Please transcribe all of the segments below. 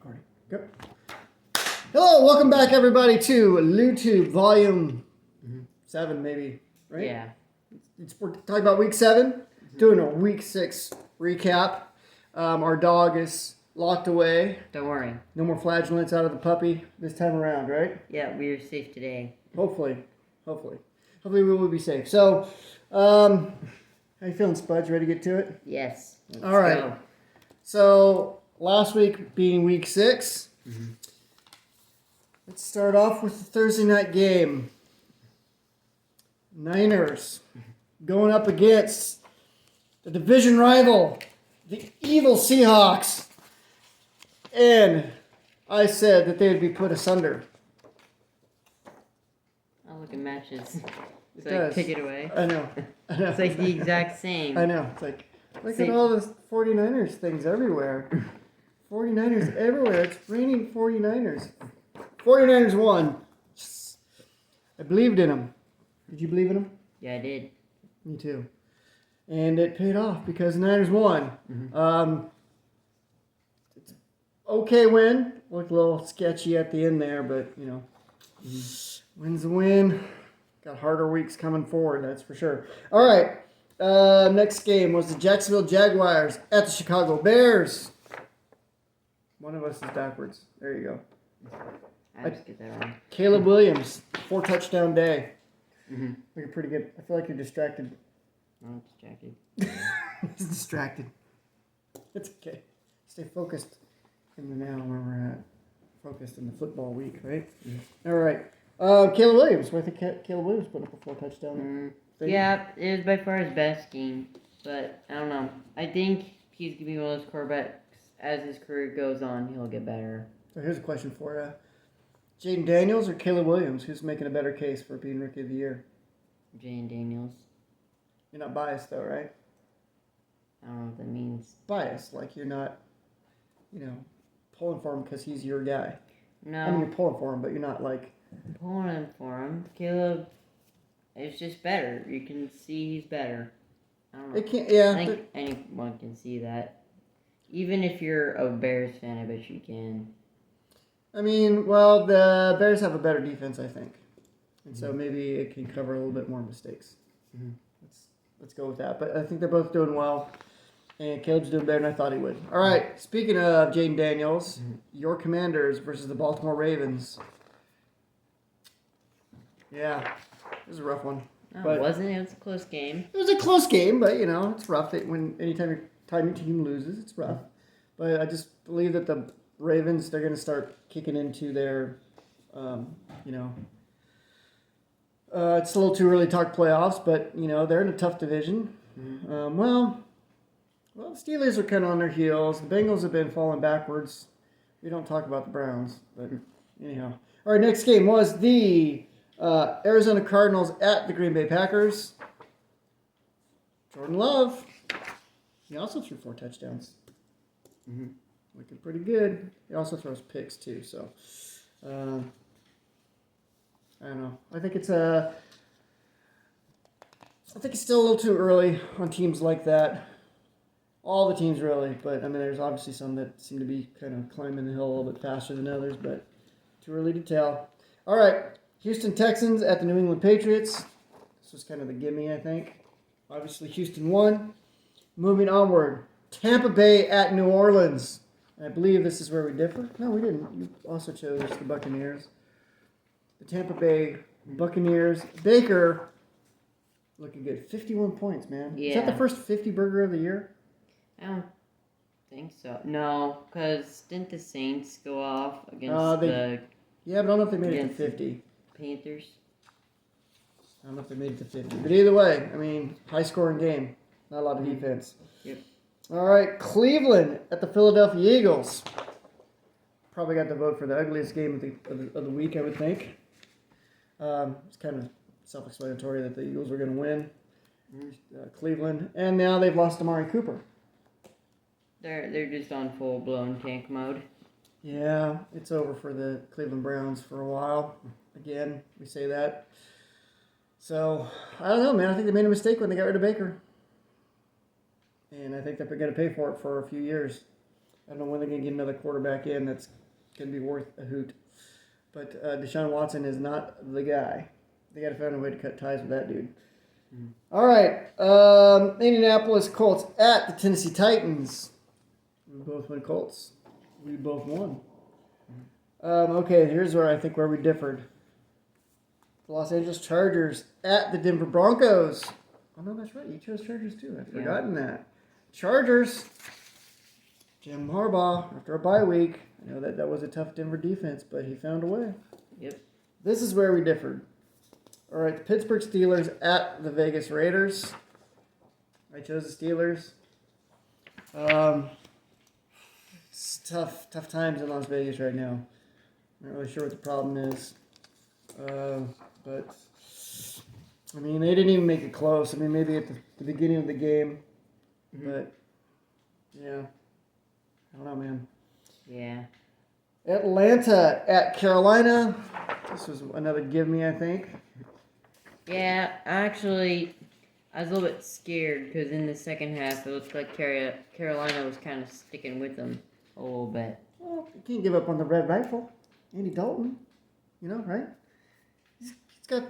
Recording. Go. Hello, welcome back, everybody, to LouTube Volume 7, maybe, right? Yeah. We're talking about Week 7, doing a Week 6 recap. Our dog is locked away. Don't worry. No more flagellants out of the puppy this time around, right? Yeah, we are safe today. Hopefully we will be safe. So, how you feeling, Spuds? Ready to get to it? Yes. Let's All right. go. So, last week being Week 6, let's start off with the Thursday night game. Niners going up against the division rival, the evil Seahawks. And I said that they would be put asunder. Oh, look, it matches. It So does. pick it away. I know. It's like the exact same. I know. It's like, look Same. at all the 49ers things everywhere. 49ers everywhere. It's raining 49ers. 49ers won. I believed in them. Did you believe in them? Yeah, I did. Me too. And it paid off because the Niners won. It's an okay win. Looked a little sketchy at the end there, but, you know, win's a win. Got harder weeks coming forward, that's for sure. All right. Next game was the Jacksonville Jaguars at the Chicago Bears. One of us is backwards. There you go. I just get that wrong. Caleb Williams, 4-touchdown day. Mm-hmm. Looking pretty good. I feel like you're distracted. I'm distracted. He's distracted. It's okay. Stay focused in the now where we're at. Focused in the football week, right? Mm-hmm. All right. Caleb Williams. I think Caleb Williams put up a 4-touchdown. Yeah, it was by far his best game. But, I don't know. I think he's going to be one of those quarterbacks. As his career goes on, he'll get better. So here's a question for you. Jaden Daniels or Caleb Williams? Who's making a better case for being Rookie of the Year? Jane Daniels. You're not biased, though, right? I don't know what that means. Biased. Like you're not, pulling for him because he's your guy. No. I mean, you're pulling for him, but you're not like... I'm pulling him for him. Caleb is just better. You can see he's better. I don't know. It can't, yeah. I think anyone can see that. Even if you're a Bears fan, I bet you can. I mean, well, the Bears have a better defense, I think. And so maybe it can cover a little bit more mistakes. Let's go with that. But I think they're both doing well. And Caleb's doing better than I thought he would. All right, speaking of Jaden Daniels, your Commanders versus the Baltimore Ravens. Yeah, it was a rough one. No, But it wasn't. It was a close game. it was a close game, but, it's rough. Anytime your team loses, it's rough. But I just believe that the Ravens, they're going to start kicking into their, it's a little too early to talk playoffs, but, they're in a tough division. Well, the Steelers are kind of on their heels. The Bengals have been falling backwards. We don't talk about the Browns, but anyhow. All right, next game was the Arizona Cardinals at the Green Bay Packers. Jordan Love, he also threw 4 touchdowns. Looking pretty good. He also throws picks too, so I don't know. I think it's still a little too early on teams like that. All the teams really, but I mean there's obviously some that seem to be kind of climbing the hill a little bit faster than others, but too early to tell. All right, Houston Texans at the New England Patriots. This was kind of the gimme, I think. Obviously Houston won. Moving onward, Tampa Bay at New Orleans. I believe this is where we differ. No, we didn't. You also chose the Buccaneers. The Tampa Bay Buccaneers. Baker looking good. 51 points, man. Yeah. Is that the first 50 burger of the year? I don't think so. No, because didn't the Saints go off against Yeah, but I don't know if they made it to against 50. Panthers? I don't know if they made it to 50. But either way, I mean, high-scoring game. Not a lot of defense. Yep. All right, Cleveland at the Philadelphia Eagles. Probably got the vote for the ugliest game of the week, I would think. It's kind of self-explanatory that the Eagles were going to win. Cleveland. And now they've lost Amari Cooper. They're just on full-blown tank mode. Yeah, it's over for the Cleveland Browns for a while. Again, we say that. So, I don't know, man. I think they made a mistake when they got rid of Baker. And I think that they're going to pay for it for a few years. I don't know when they're going to get another quarterback in that's going to be worth a hoot. But Deshaun Watson is not the guy. They got to find a way to cut ties with that dude. Mm-hmm. All right. Indianapolis Colts at the Tennessee Titans. We both went Colts. We both won. Okay, here's where we differed. The Los Angeles Chargers at the Denver Broncos. Oh, no, that's right. You chose Chargers, too. I'd forgotten that. Chargers. Jim Harbaugh, after a bye week. I know that was a tough Denver defense, but he found a way. Yep. This is where we differed. All right, the Pittsburgh Steelers at the Vegas Raiders. I chose the Steelers. It's tough times in Las Vegas right now. I'm not really sure what the problem is. But, I mean, they didn't even make it close. I mean, maybe at the beginning of the game. Mm-hmm. But, yeah. I don't know, man. Yeah. Atlanta at Carolina. This was another give me, I think. Yeah, actually, I was a little bit scared because in the second half, it looked like Carolina was kind of sticking with them a little bit. Well, you can't give up on the Red Rifle. Andy Dalton, right? He's got,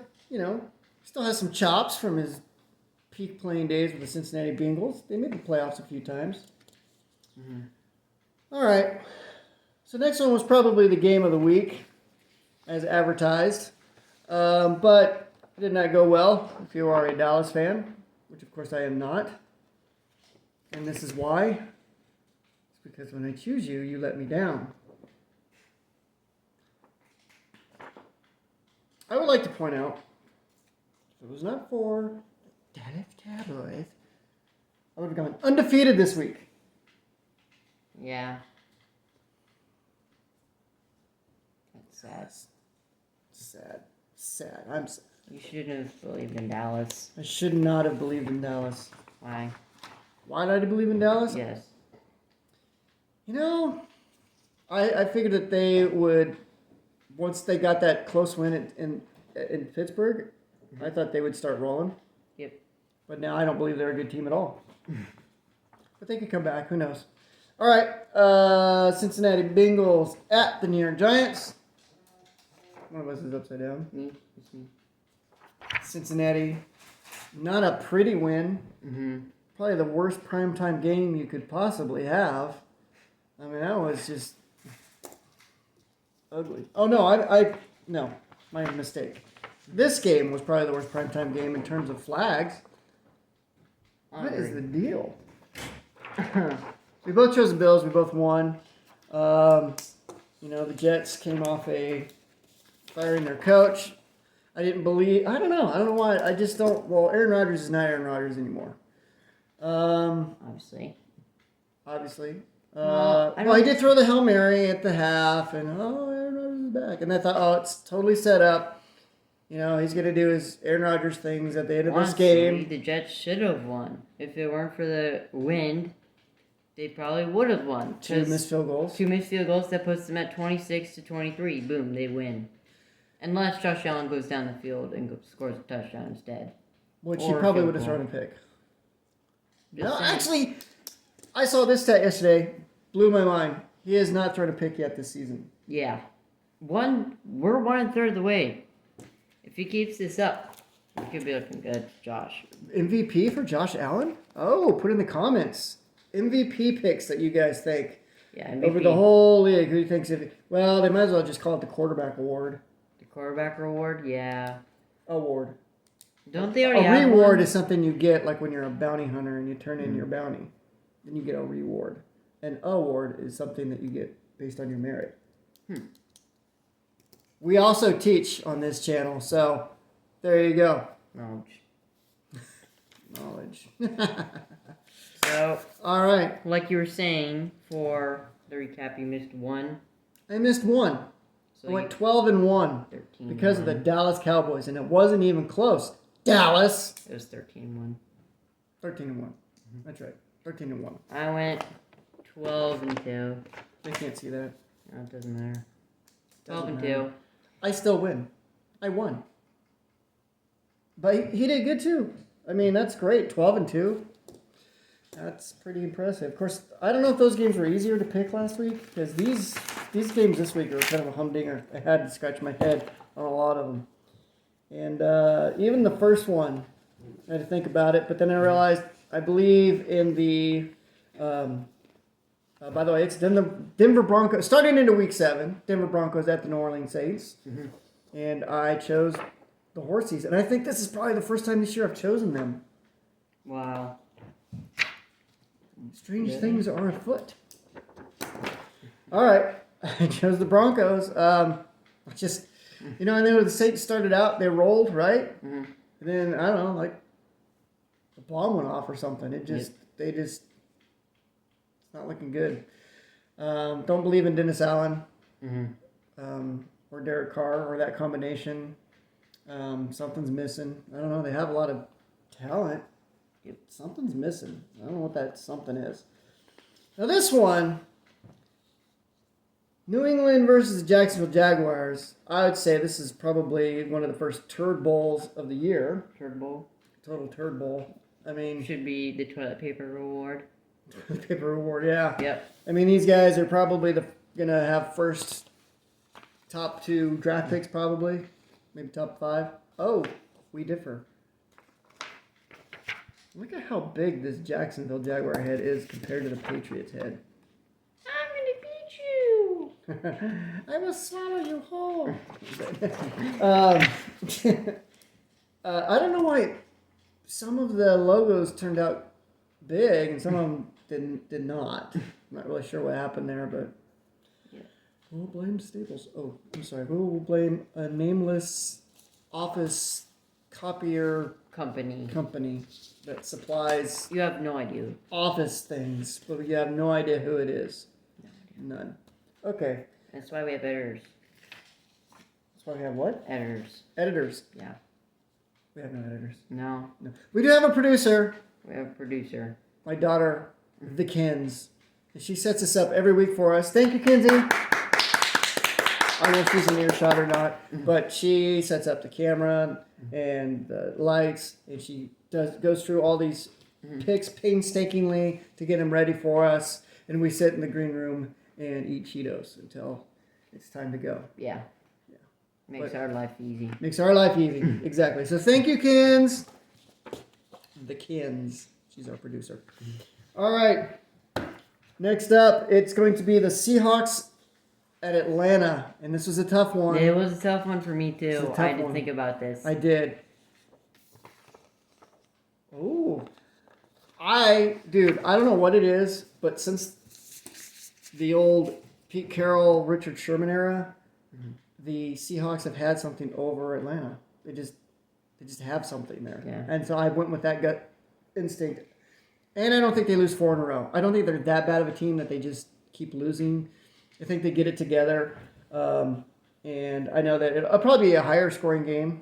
still has some chops from his peak playing days with the Cincinnati Bengals. They made the playoffs a few times. Mm-hmm. All right. So next one was probably the game of the week, as advertised. But it did not go well if you are a Dallas fan, which of course I am not. And this is why. It's because when I choose you, you let me down. I would like to point out, if it was not for the Dallas Cowboys, I would have gone undefeated this week. Yeah. That's sad. Sad. I'm sad. You shouldn't have believed in Dallas. I should not have believed in Dallas. Why? Why did I believe in Dallas? Yes. I figured that they would, once they got that close win in Pittsburgh, I thought they would start rolling. Yep. But now I don't believe they're a good team at all. But they could come back. Who knows? All right. Cincinnati Bengals at the New York Giants. One of us is upside down. Me. It's me. Cincinnati. Not a pretty win. Mm-hmm. Probably the worst primetime game you could possibly have. I mean, that was just ugly. Oh, no, no, my mistake. This game was probably the worst primetime game in terms of flags. What is the deal? We both chose the Bills. We both won. The Jets came off firing their coach. I didn't believe. I don't know. I don't know why. I just don't. Well, Aaron Rodgers is not Aaron Rodgers anymore. Obviously. He did throw the Hail Mary at the half, and Aaron Rodgers is back. And I thought, it's totally set up. He's going to do his Aaron Rodgers things at the end of this game. The Jets should have won. If it weren't for the wind, they probably would have won. Two missed field goals. That puts them at 26-23. Boom, they win. Unless Josh Allen goes down the field and scores a touchdown instead. Which he probably would have thrown a pick. No, actually, I saw this stat yesterday. Blew my mind. He has not thrown a pick yet this season. Yeah. We're 1/3 of the way. If he keeps this up, he could be looking good, Josh. MVP for Josh Allen? Oh, put in the comments. MVP picks that you guys think. Yeah, MVP. Over the whole league. Who thinks well, they might as well just call it the quarterback award. The quarterback award? Yeah. Award. Don't they already have a reward one? is something you get like when you're a bounty hunter and you turn in your bounty. Then you get a reward. An award is something that you get based on your merit. We also teach on this channel, so there you go. Knowledge. So, all right. Like you were saying, for the recap, you missed one. I missed one. So I went 12-1 because of the Dallas Cowboys, and it wasn't even close. Dallas. It was 13-1. 13-1. That's right. 13-1. I went 12-2. They can't see that. No, it doesn't matter. 12-2. I still win. I won. But he did good too. I mean, that's great. 12-2. That's pretty impressive. Of course, I don't know if those games were easier to pick last week because these games this week are kind of a humdinger. I had to scratch my head on a lot of them, and even the first one, I had to think about it. But then I realized I believe in the. By the way, it's Denver Broncos starting into Week 7. Denver Broncos at the New Orleans Saints, and I chose the Horsies, and I think this is probably the first time this year I've chosen them. Wow. Strange things are afoot. All right, I chose the Broncos. Just, I know the Saints started out, they rolled, right? Mm-hmm. And then, I don't know, like, the bomb went off or something. It's not looking good. Don't believe in Dennis Allen or Derek Carr or that combination. Something's missing. I don't know. They have a lot of talent. Something's missing. I don't know what that something is. Now this one, New England versus the Jacksonville Jaguars. I would say this is probably one of the first turd bowls of the year. Turd bowl. Total turd bowl. I mean, Should be the toilet paper reward. toilet paper reward, yeah. Yep. I mean, these guys are probably gonna have first top 2 draft picks, probably, maybe top 5. Oh, we differ. Look at how big this Jacksonville Jaguar head is compared to the Patriots head. I'm gonna beat you. I will swallow you whole. I don't know why some of the logos turned out big and some of them did not. I'm not really sure what happened there, but who will blame Staples? Oh, I'm sorry. Who will blame a nameless office copier company that supplies You have no idea. office things, but you have no idea who it is? No idea. None. Okay. That's why we have editors. That's why we have what? Editors. Editors. Yeah. We have no editors. No. No. We do have a producer. We have a producer. My daughter, the Kins. She sets this up every week for us. Thank you, Kinsey. I don't know if she's in earshot or not, but she sets up the camera and the lights, and she goes through all these picks painstakingly to get them ready for us. And we sit in the green room and eat Cheetos until it's time to go. Yeah. Makes our life easy. Makes our life easy. Exactly. So thank you, Kins. The Kins. She's our producer. All right. Next up, it's going to be the Seahawks at Atlanta. And this was a tough one. It was a tough one for me, too. tough I had to one. think about this. I did. Oh. Dude, I don't know what it is, but since the old Pete Carroll, Richard Sherman era, the Seahawks have had something over Atlanta. They just have something there. Yeah. And so I went with that gut instinct. And I don't think they lose 4 in a row. I don't think they're that bad of a team that they just keep losing. I think they get it together. And I know that it'll probably be a higher scoring game.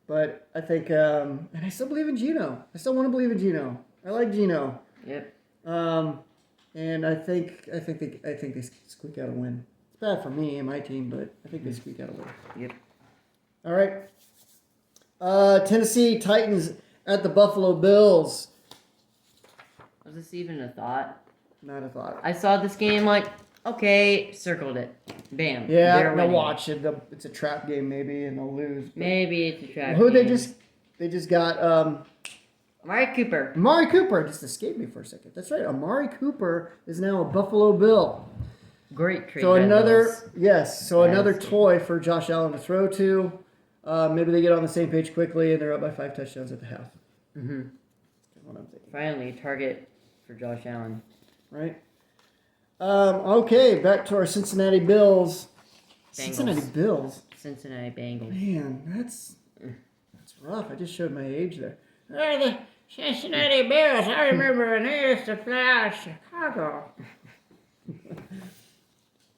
But I think, and I still believe in Geno. I still want to believe in Geno. I like Geno. Yep. And I think they squeak out a win. It's bad for me and my team, but I think they squeak out a win. Yep. All right. Tennessee Titans at the Buffalo Bills. Was this even a thought? Not a thought. I saw this game like, okay, circled it. Bam. Yeah, They're they'll winning. watch it. It's a trap game maybe, and they'll lose. But Maybe it's a trap who game. they just got Amari Cooper. Amari Cooper just escaped me for a second. That's right. Amari Cooper is now a Buffalo Bill. Great trade. So another Bills. another That's toy for Josh Allen to throw to. Maybe they get on the same page quickly and they're up by 5 touchdowns at the half. Mm-hmm. That's what I'm thinking. Finally, a target for Josh Allen. Right. Okay, back to our Cincinnati Bills. Cincinnati Bills. Cincinnati Bengals. Man, that's rough. I just showed my age there. The Cincinnati Bills. I remember when they used to fly out of Chicago.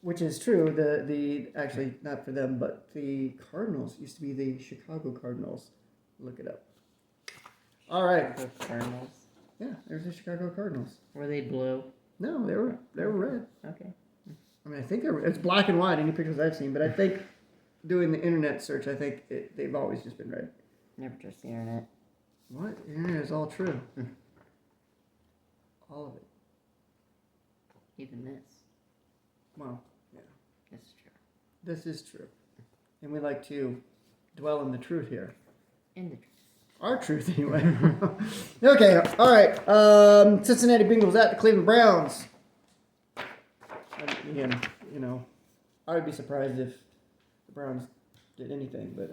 Which is true. The actually not for them, but the Cardinals used to be the Chicago Cardinals. Look it up. All right. The Cardinals. Yeah, there's the Chicago Cardinals. Were they blue? No, they were red. Okay. I mean, I think it's black and white. Any pictures I've seen, but I think doing the internet search, I think they've always just been red. Never trust the internet. What? The internet is all true. All of it. Even this. Well, yeah. This is true. This is true. And we like to dwell in the truth here. In the truth. Our truth, anyway. Okay, all right. Cincinnati Bengals at the Cleveland Browns. And again, I would be surprised if the Browns did anything, but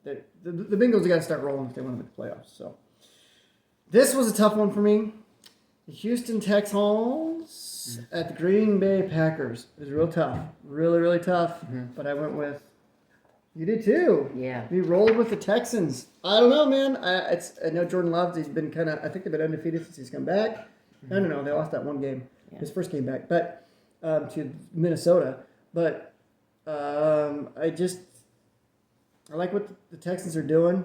the Bengals have got to start rolling if they want to make the playoffs. So this was a tough one for me. The Houston Texans at the Green Bay Packers. It was real tough. Really, really tough. Mm-hmm. But I went with... You did too. Yeah. We rolled with the Texans. I don't know, man. I know Jordan Love, he's been kind of... I think they've been undefeated since he's come back. Mm-hmm. No. They lost that one game. Yeah. His first game back. But to Minnesota. But I like what the Texans are doing.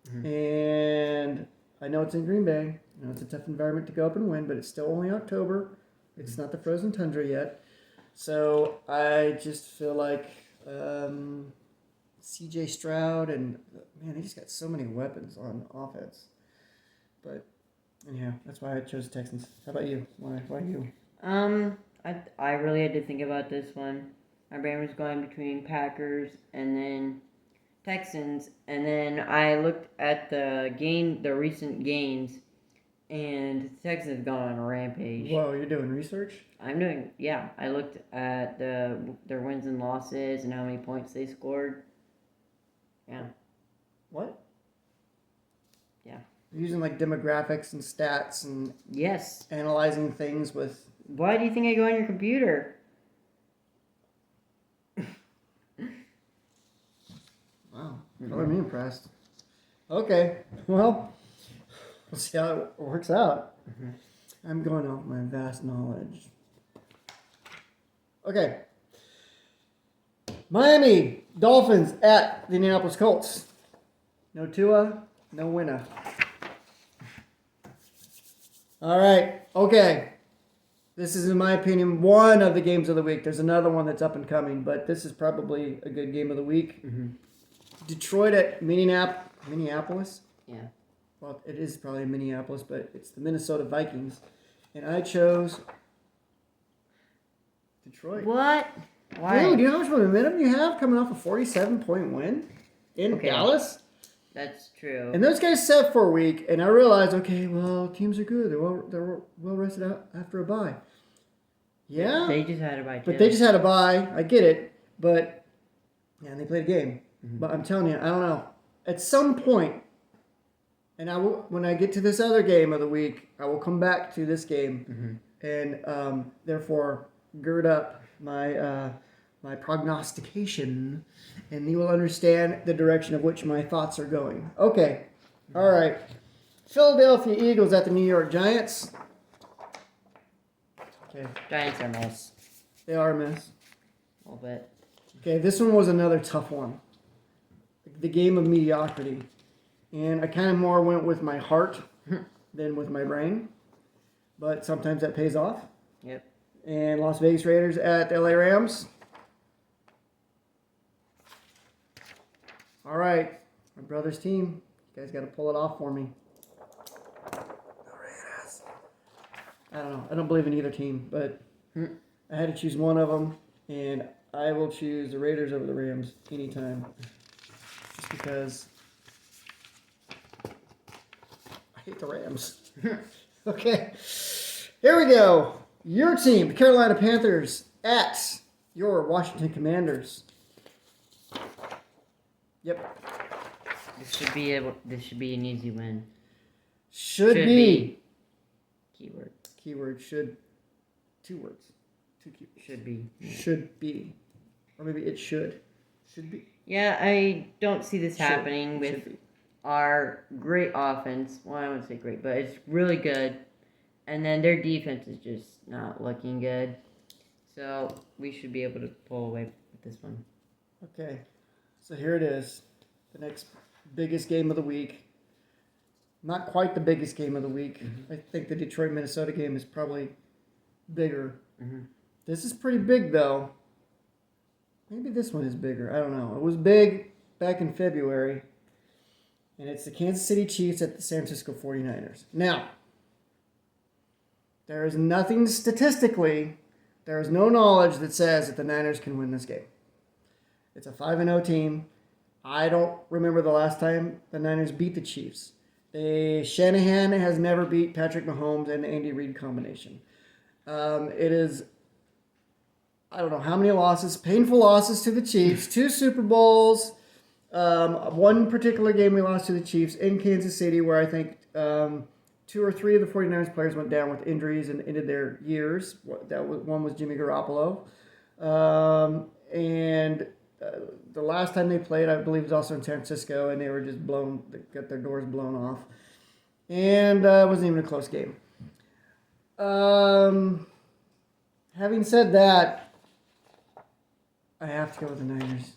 Mm-hmm. And I know it's in Green Bay. It's a tough environment to go up and win, but it's still only October. It's not the frozen tundra yet. So I just feel like C.J. Stroud and, man, they just got so many weapons on offense. But, anyhow, that's why I chose the Texans. How about you? Why you? I really had to think about this one. My brain was going between Packers and then Texans, and then I looked at the recent games, and the Texans have gone on a rampage. Whoa, you're doing research? Yeah. I looked at their wins and losses and how many points they scored. Yeah. What? Yeah. You're using like demographics and stats and yes, analyzing things with. Why do you think I go on your computer? Wow, color me impressed. Okay, well, we'll see how it works out. Mm-hmm. I'm going off my vast knowledge. Okay. Miami Dolphins at the Indianapolis Colts. No Tua, no winner. All right, okay. This is, in my opinion, one of the games of the week. There's another one that's up and coming, but this is probably a good game of the week. Mm-hmm. Detroit at Minneapolis. Yeah. Well, it is probably Minneapolis, but it's the Minnesota Vikings. And I chose Detroit. What? Why? Dude, do you know how much momentum you have coming off a 47-point win in Dallas? That's true. And those guys sat for a week, and I realized, okay, well, teams are good. They're well rested out after a bye. Yeah. They just had a bye, too. But they just had a bye. I get it. But, yeah, and they played a game. Mm-hmm. But I'm telling you, I don't know. At some point, and when I get to this other game of the week, I will come back to this game and therefore gird up my prognostication, and you will understand the direction of which my thoughts are going. Okay. All right. Philadelphia Eagles at the New York Giants. Okay. Giants are a mess. They are a mess. A little bit. Okay, this one was another tough one. The game of mediocrity. And I kind of more went with my heart than with my brain. But sometimes that pays off. Yep. And Las Vegas Raiders at the LA Rams. All right. My brother's team. You guys got to pull it off for me. The Raiders. I don't know. I don't believe in either team, but I had to choose one of them. And I will choose the Raiders over the Rams anytime. Just because I hate the Rams. Okay. Here we go. Your team, the Carolina Panthers, at your Washington Commanders. Yep. This should be an easy win. Should be. Keyword. Keyword should. 2 words. 2 keywords. Should be. Should be. Or maybe it should. Should be. Yeah, I don't see this happening with our great offense. Well, I wouldn't say great, but it's really good. And then their defense is just not looking good. So we should be able to pull away with this one. Okay. So here it is. The next biggest game of the week. Not quite the biggest game of the week. Mm-hmm. I think the Detroit-Minnesota game is probably bigger. Mm-hmm. This is pretty big, though. Maybe this one is bigger. I don't know. It was big back in February. And it's the Kansas City Chiefs at the San Francisco 49ers. Now, There is nothing statistically, there is no knowledge that says that the Niners can win this game. It's a 5-0 team. I don't remember the last time the Niners beat the Chiefs. Shanahan has never beat Patrick Mahomes and the Andy Reid combination. It is, I don't know how many losses, painful losses to the Chiefs, 2 Super Bowls, one particular game we lost to the Chiefs in Kansas City where I think 2 or 3 of the 49ers players went down with injuries and ended their years. One was Jimmy Garoppolo. The last time they played, I believe, was also in San Francisco, and they were just got their doors blown off. And it wasn't even a close game. Having said that, I have to go with the Niners.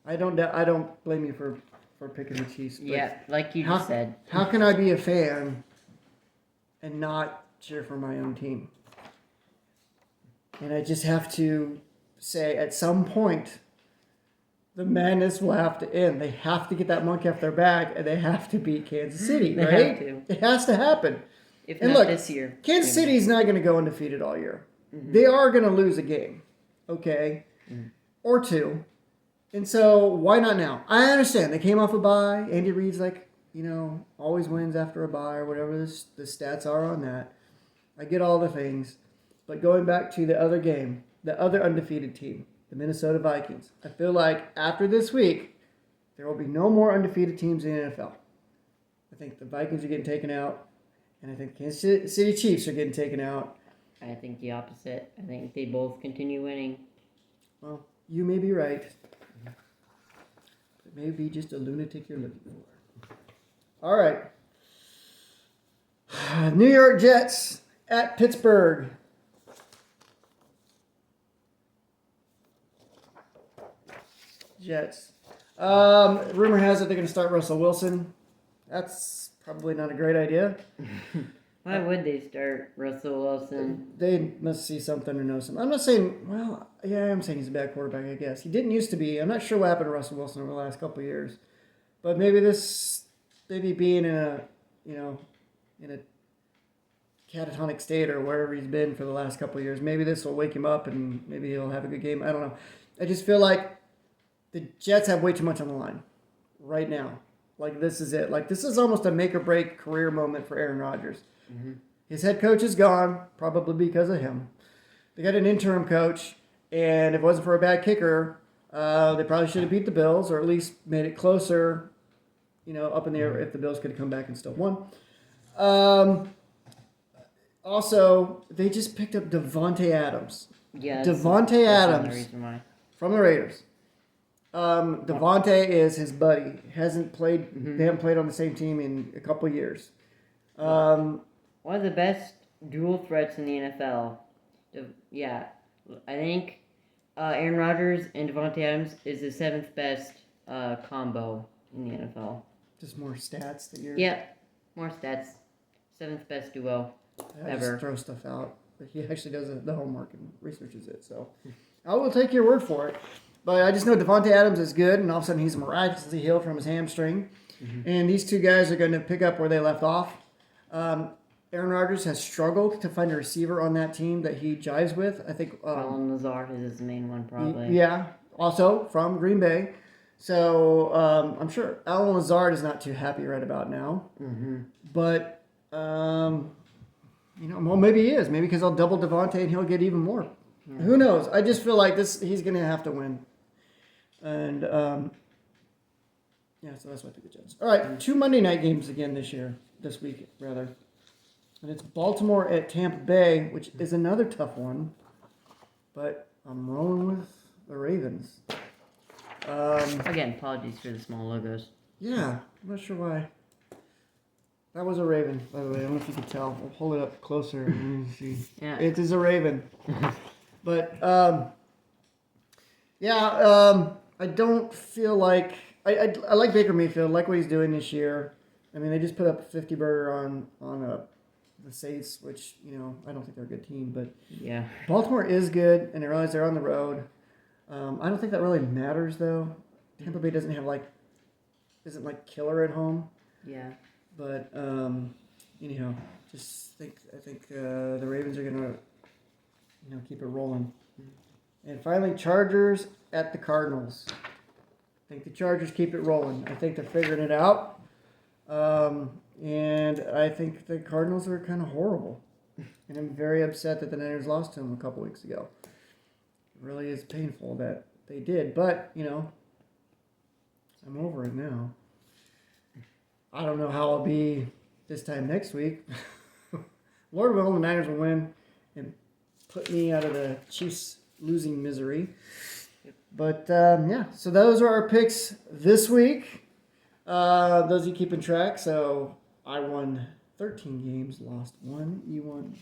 I don't blame you for picking the Chiefs. Yeah, like you just said. How can I be a fan and not cheer for my own team? And I just have to say, at some point, the madness will have to end. They have to get that monkey off their back, and they have to beat Kansas City, right? They have to. It has to happen. If and not look, this year. Kansas City's not going to go undefeated all year. Mm-hmm. They are going to lose a game, okay? Mm-hmm. Or 2. And so, why not now? I understand. They came off a bye. Andy Reid's always wins after a bye or whatever the stats are on that. I get all the things. But going back to the other game, the other undefeated team, the Minnesota Vikings. I feel like after this week, there will be no more undefeated teams in the NFL. I think the Vikings are getting taken out, and I think the Kansas City Chiefs are getting taken out. I think the opposite. I think they both continue winning. Well, you may be right. But maybe just a lunatic you're looking for. All right. New York Jets at Pittsburgh. Jets. Rumor has it they're going to start Russell Wilson. That's probably not a great idea. Why would they start Russell Wilson? They must see something or know something. I'm not saying, well, yeah, I am saying he's a bad quarterback, I guess. He didn't used to be. I'm not sure what happened to Russell Wilson over the last couple of years. But maybe being in a catatonic state or wherever he's been for the last couple of years, maybe this will wake him up and maybe he'll have a good game. I don't know. I just feel like the Jets have way too much on the line right now. Like, this is it. Like, this is almost a make-or-break career moment for Aaron Rodgers. Mm-hmm. His head coach is gone, probably because of him. They got an interim coach, and if it wasn't for a bad kicker, they probably should have beat the Bills or at least made it closer, up in the air if the Bills could have come back and still won. Also, they just picked up Devontae Adams. Yeah, Devontae Adams the reason why. From the Raiders. Devontae is his buddy. Hasn't played. Mm-hmm. They haven't played on the same team in a couple of years. One of the best dual threats in the NFL. I think Aaron Rodgers and Devontae Adams is the 7th best combo in the NFL. Just more stats that you're. Yeah, more stats. 7th best duo ever. Just throw stuff out. But he actually does the homework and researches it. So I will take your word for it. But I just know Devontae Adams is good, and all of a sudden he's miraculously healed from his hamstring. Mm-hmm. And these two guys are going to pick up where they left off. Aaron Rodgers has struggled to find a receiver on that team that he jives with. I think Allen Lazard is his main one, probably. Yeah, also from Green Bay. So I'm sure Allen Lazard is not too happy right about now. Mm-hmm. But, well, maybe he is. Maybe because I'll double Devontae and he'll get even more. Mm-hmm. Who knows? I just feel like he's going to have to win. And, so that's why I pick the Jets. All right, 2 Monday night games again this week. And it's Baltimore at Tampa Bay, which is another tough one. But I'm rolling with the Ravens. Again, apologies for the small logos. Yeah, I'm not sure why. That was a Raven, by the way. I don't know if you can tell. I'll hold it up closer and see. Yeah. It is a Raven. But, I don't feel like... I like Baker Mayfield. I like what he's doing this year. I mean, they just put up a 50-burger on the Saints, which, I don't think they're a good team. But yeah, Baltimore is good, and I realize they're on the road. I don't think that really matters, though. Tampa Bay isn't killer at home. Yeah. But, anyhow, I think the Ravens are gonna, keep it rolling. And finally, Chargers at the Cardinals. I think the Chargers keep it rolling. I think they're figuring it out. And I think the Cardinals are kind of horrible. And I'm very upset that the Niners lost to them a couple weeks ago. It really is painful that they did. But, I'm over it now. I don't know how I'll be this time next week. Lord willing, the Niners will win and put me out of the Chiefs losing misery. But, so those are our picks this week. Those of you keeping track. So I won 13 games, lost 1. You won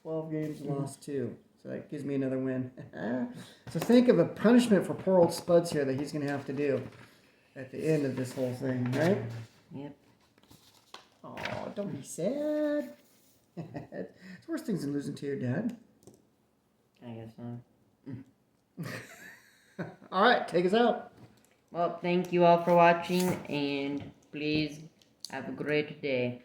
12 games, lost 2. So that gives me another win. So think of a punishment for poor old Spuds here that he's going to have to do at the end of this whole thing, right? Yep. Oh, don't be sad. It's worse things than losing to your dad. I guess so. All right, take us out. Well, thank you all for watching, and please have a great day.